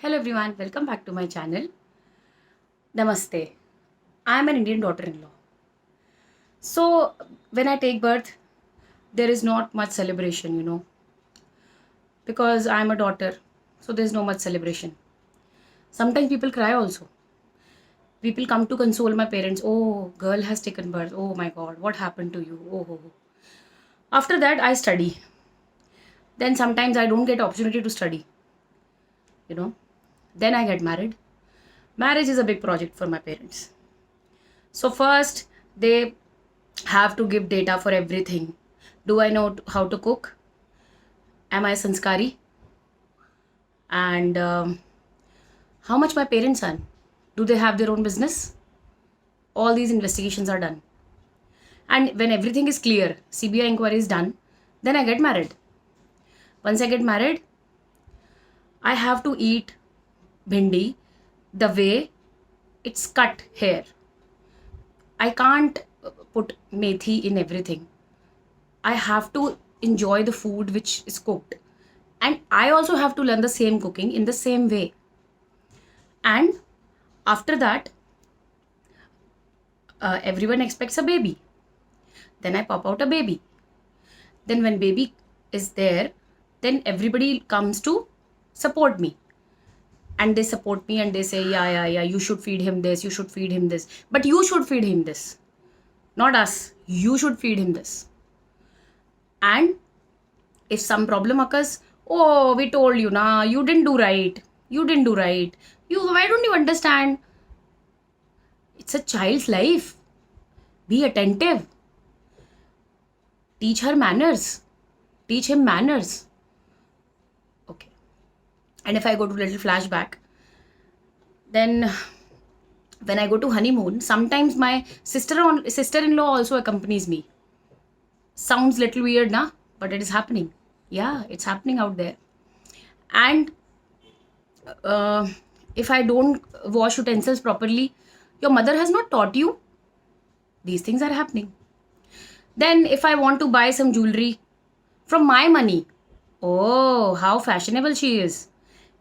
Hello everyone, welcome back to my channel. Namaste. I am an Indian daughter-in-law. So when I take birth, there is not much celebration, because I am a daughter. So there's no much celebration. Sometimes people cry also. People come to console my parents. Oh, girl has taken birth. Oh my God, what happened to you? Oh, oh, oh. After that, I study. Then sometimes I don't get opportunity to study. You know. Then I get married. Marriage is a big project for my parents. So first, they have to give data for everything. Do I know how to cook? Am I sanskari? And how much my parents earn? Do they have their own business? All these investigations are done. And when everything is clear, CBI inquiry is done, then I get married. Once I get married, I have to eat bhindi the way it's cut here. I can't put methi in everything. I have to enjoy the food which is cooked. And I also have to learn the same cooking in the same way. And after that, everyone expects a baby. Then I pop out a baby. Then when baby is there, then everybody comes to support me. And they support me and they say, yeah, you should feed him this, you should feed him this. But you should feed him this. Not us. You should feed him this. And if some problem occurs, oh, we told you, nah, you didn't do right. You didn't do right. Why don't you understand? It's a child's life. Be attentive. Teach her manners. Teach him manners. Okay. And if I go to little flashback, then when I go to honeymoon, sometimes my sister-in-law also accompanies me. Sounds little weird, na? But it is happening. Yeah, it's happening out there. And if I don't wash utensils properly, your mother has not taught you. These things are happening. Then if I want to buy some jewelry from my money, oh, how fashionable she is.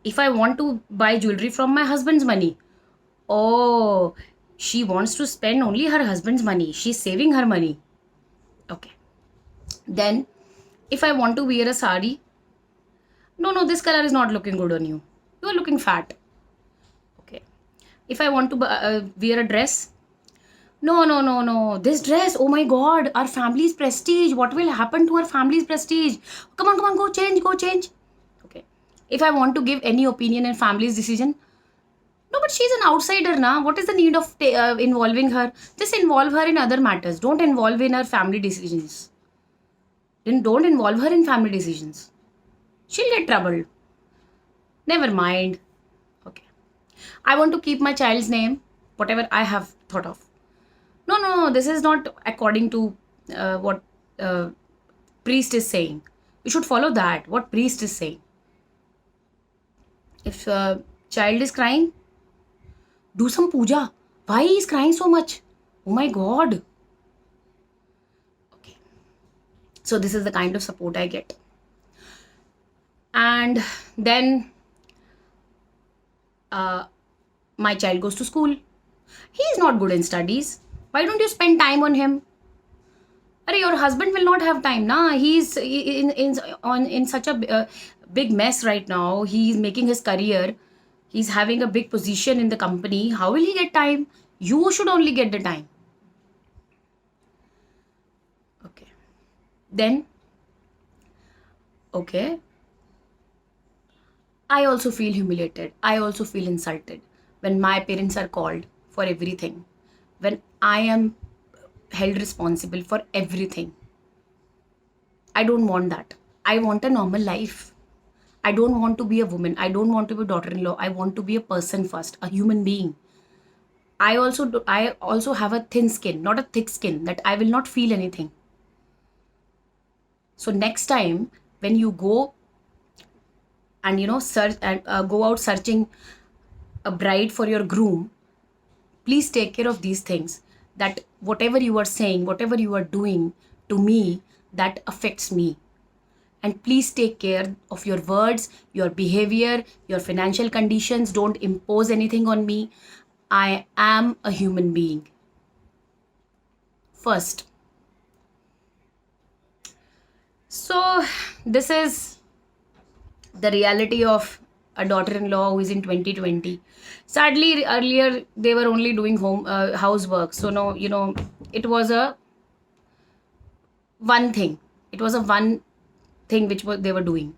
If I want to buy jewelry from my husband's money, oh, she wants to spend only her husband's money. She's saving her money. Okay. Then if I want to wear a sari, no, this color is not looking good on you. You are looking fat. Okay. If I want to wear a dress, no. This dress, oh my God, our family's prestige. What will happen to our family's prestige? Come on, go change. Okay. If I want to give any opinion in family's decision, no, but she's an outsider, na. What is the need of involving her? Just involve her in other matters. Don't involve in her family decisions. Then don't involve her in family decisions. She'll get troubled. Never mind. Okay. I want to keep my child's name, whatever I have thought of. No, this is not according to what priest is saying. You should follow that, what priest is saying. If child is crying, do some puja. Why he is crying so much? Oh my God. Okay. So this is the kind of support I get. And then my child goes to school. He is not good in studies. Why don't you spend time on him? Your husband will not have time, na. He's in such a big mess right now. He's making his career. He's having a big position in the company. How will he get time? You should only get the time. Okay. Then, okay. I also feel humiliated. I also feel insulted when my parents are called for everything. When I am held responsible for everything. I don't want that. I want a normal life. I don't want to be a woman. I don't want to be a daughter-in-law. I want to be a person first, a human being. I also have a thin skin, not a thick skin, that I will not feel anything. So next time when you go and search and go out searching a bride for your groom, please take care of these things, that whatever you are saying, whatever you are doing to me, that affects me. And please take care of your words, your behavior, your financial conditions. Don't impose anything on me. I am a human being. First. So, this is the reality of a daughter-in-law who is in 2020. Sadly, earlier they were only doing housework. So, no, it was a one thing. It was a one thing which they were doing.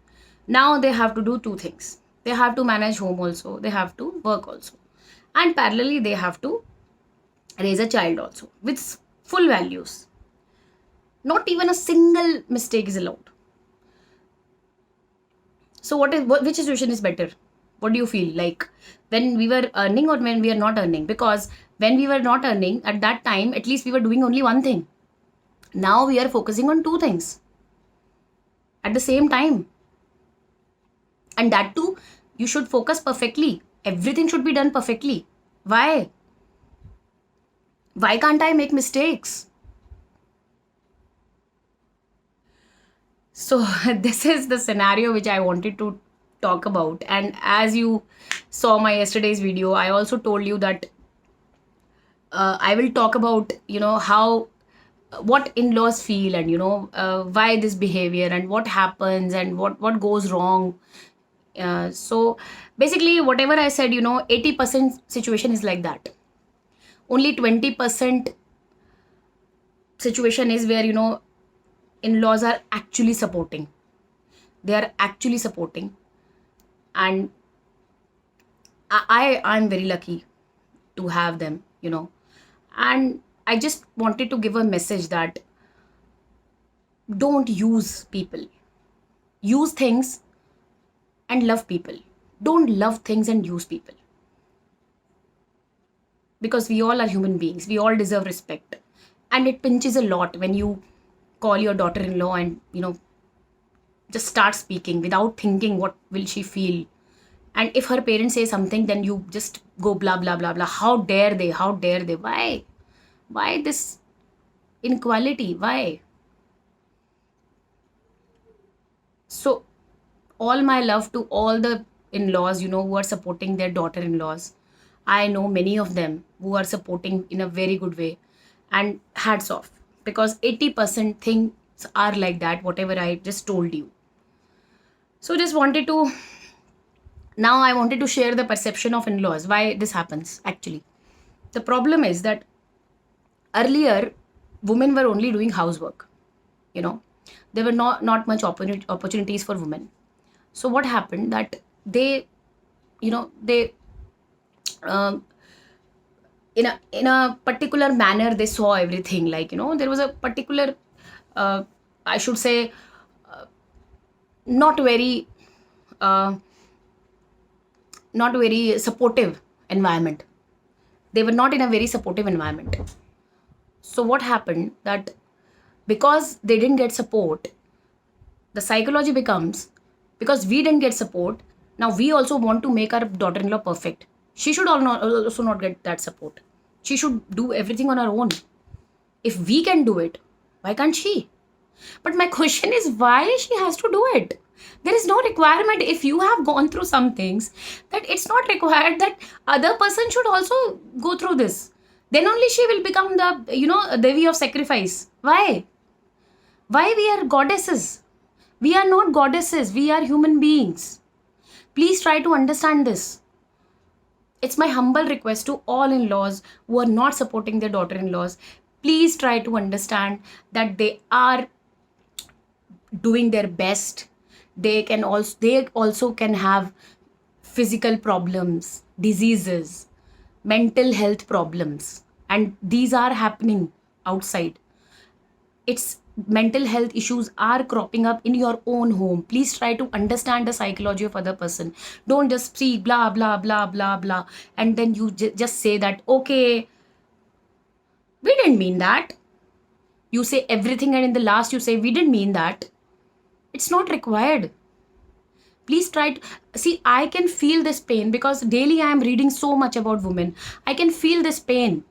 Now they have to do two things. They have to manage home also. They have to work also. And parallelly, they have to raise a child also with full values. Not even a single mistake is allowed. So which situation is better? What do you feel like, when we were earning or when we are not earning? Because when we were not earning at that time, at least we were doing only one thing. Now we are focusing on two things at the same time. And that too, you should focus perfectly. Everything should be done perfectly. Why? Why can't I make mistakes? So this is the scenario which I wanted to talk about. And as you saw my yesterday's video, I also told you that I will talk about, how what in-laws feel, and why this behavior and what happens and what goes wrong. So basically, whatever I said, 80% situation is like that. Only 20% situation is where, in-laws are actually supporting. They are actually supporting. And I'm very lucky to have them, And I just wanted to give a message that don't use people. Use things and love people. Don't love things and use people. Because we all are human beings. We all deserve respect. And it pinches a lot when you call your daughter-in-law and, just start speaking without thinking what will she feel. And if her parents say something, then you just go blah, blah, blah, blah. How dare they? How dare they? Why? Why this inequality? Why? So, all my love to all the in-laws, who are supporting their daughter-in-laws. I know many of them who are supporting in a very good way. And hats off. Because 80% things are like that, whatever I just told you. So now I wanted to share the perception of in-laws, why this happens actually. The problem is that earlier, women were only doing housework. There were not much opportunities for women. So what happened, that they um, in a particular manner they saw everything, like, there was a particular, I should say, not very uh, not very supportive environment. They were not in a very supportive environment. So what happened, that because they didn't get support, the psychology becomes, because we didn't get support, now we also want to make our daughter-in-law perfect. She should also not get that support. She should do everything on her own. If we can do it, why can't she? But my question is, why she has to do it? There is no requirement. If you have gone through some things, that it's not required that other person should also go through this. Then only she will become the, Devi of sacrifice. Why? Why we are goddesses? We are not goddesses. We are human beings. Please try to understand this. It's my humble request to all in-laws who are not supporting their daughter-in-laws. Please try to understand that they are doing their best. They also can have physical problems, diseases, mental health problems, and these are happening outside. It's mental health issues are cropping up in your own home. Please try to understand the psychology of other person. Don't just see blah blah blah blah blah and then you just say that, okay, we didn't mean that. You say everything and in the last you say we didn't mean that. It's not required. Please try to see. I can feel this pain because daily I am reading so much about women. I can feel this pain.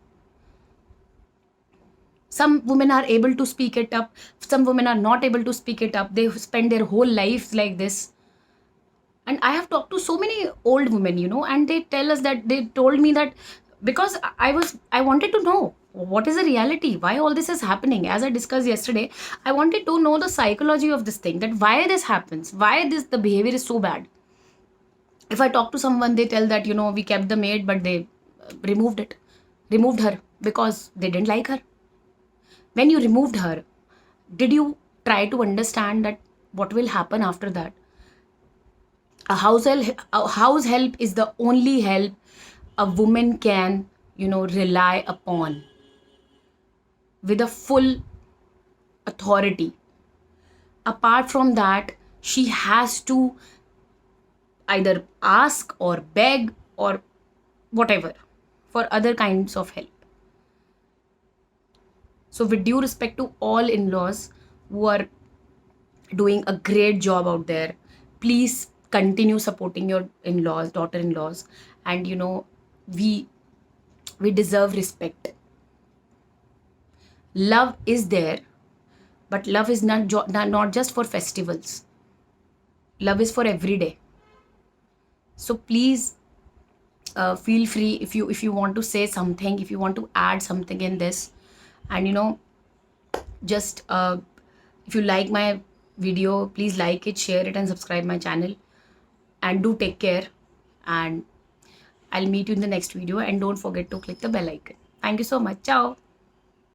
Some women are able to speak it up, some women are not able to speak it up. They spend their whole lives like this. And I have talked to so many old women, and they tell us that they told me that because I wanted to know what is the reality, why all this is happening. As I discussed yesterday, I wanted to know the psychology of this thing, that why this happens, why this the behavior is so bad. If I talk to someone, they tell that we kept the maid, but they removed her because they didn't like her. When you removed her, did you try to understand that what will happen after that? A house help is the only help a woman can rely upon with a full authority. Apart from that, she has to either ask or beg or whatever for other kinds of help. So with due respect to all in-laws who are doing a great job out there, please continue supporting your in-laws, daughter-in-laws. And we we deserve respect. Love is there, but love is not just for festivals. Love is for every day. So please, feel free if you want to say something, if you want to add something in this. And just if you like my video, please like it, share it, and subscribe my channel. And do take care, and I'll meet you in the next video. And don't forget to click the bell icon. Thank you so much. Ciao.